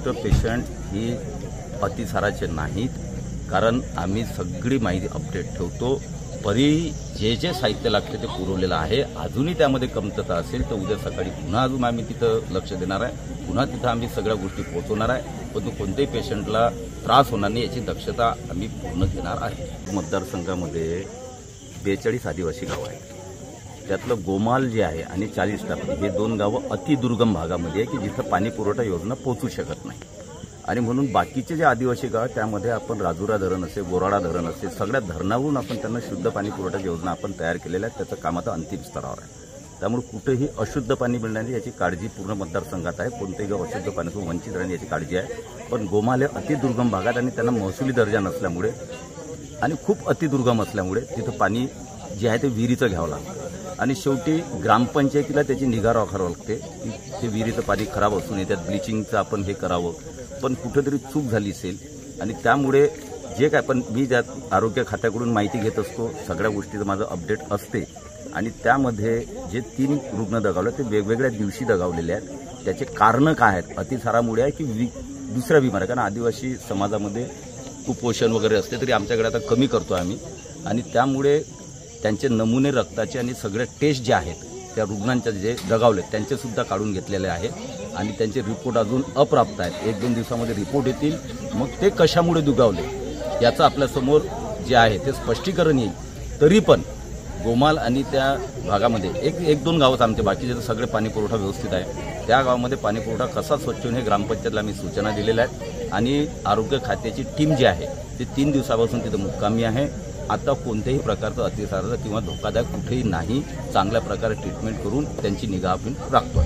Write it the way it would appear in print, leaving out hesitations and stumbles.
गोष्ट पेशंट ही अतिसाराचे नाहीत, कारण आम्ही सगळी माहिती अपडेट ठेवतो. परी जे साहित्य लागते ते पुरवलेलं आहे. अजूनही त्यामध्ये कमतरता असेल तर उद्या सकाळी पुन्हा अजून आम्ही तिथं लक्ष देणार आहे. पुन्हा तिथं आम्ही सगळ्या गोष्टी पोहोचवणार आहे. परंतु कोणत्याही पेशंटला त्रास होणार नाही याची दक्षता आम्ही पूर्ण घेणार आहे. मतदारसंघामध्ये 42 आदिवासी गावं आहेत. त्यातलं गोमाल जे आहे आणि 40 टाकळी हे 2 गावं अतिदुर्गम भागामध्ये आहे की जिथं पाणी पुरवठा योजना पोहोचू शकत नाही. आणि म्हणून बाकीचे जे आदिवासी गाव त्यामध्ये आपण राजुरा धरण असेल, बोराडा धरण असेल, सगळ्या धरणावरून आपण त्यांना शुद्ध पाणी पुरवठा योजना आपण तयार केलेल्या आहेत. त्याचं काम आता अंतिम स्तरावर आहे. त्यामुळे कुठेही अशुद्ध पाणी मिळण्याची याची काळजी पूर्ण मतदारसंघात आहे. कोणतेही गाव अशुद्ध पाण्यातून वंचित राहणे याची काळजी आहे. पण गोमाल हे अतिदुर्गम भागात आणि त्यांना महसुली दर्जा नसल्यामुळे आणि खूप अतिदुर्गम असल्यामुळे तिथं पाणी जे आहे ते विहिरीचं घ्यावं लागतं. आणि शेवटी ग्रामपंचायतीला त्याची निगा राखावी लागते की ते विहिरीचं पाणी खराब असून त्यात ब्लिचिंगचं आपण हे करावं. पण कुठेतरी चूक झाली असेल आणि त्यामुळे जे काय पण मी ज्यात आरोग्य खात्याकडून माहिती घेत असतो सगळ्या गोष्टीचं माझं अपडेट असते. आणि त्यामध्ये जे 3 रुग्ण दगावले ते वेगवेगळ्या दिवशी दगावलेले आहेत. त्याचे कारणं काय आहेत? अतिसारामुळे आहे की दुसऱ्या बिमाऱ्या? कारण आदिवासी समाजामध्ये कुपोषण वगैरे असते तरी आमच्याकडे आता कमी करतो आम्ही. आणि त्यामुळे त्यांचे नमुने रक्ताचे आणि सगळे टेस्ट जे आहेत त्या रुग्णांच्या जे दगावले त्यांचे सुद्धा काढून घेतलेले आहेत. आणि त्यांचे रिपोर्ट अजून अप्राप्त आहेत. 1-2 दिवसामध्ये रिपोर्ट येतील. मग ते कशामुळे दुगावले याचं आपल्यासमोर जे आहे ते स्पष्टीकरण येईल. तरी पण गोमाल आणि त्या भागामध्ये 1-2 गावच आमचे बाकीचे सगळे पाणी पुरवठा व्यवस्थित आहे. त्या गावामध्ये पाणी पुरवठा कसा स्वच्छ होईल हे ग्रामपंचायतला आम्ही सूचना दिलेल्या आहेत. आणि आरोग्य खात्याची टीम जी आहे ती 3 दिवसापासून तिथं मुक्कामी आहे. आता कोणत्याही प्रकारचं अतिसाराचा किंवा धोकादायक कुठेही नाही. चांगल्या प्रकारे ट्रीटमेंट करून त्यांची निगा आपण राखतो.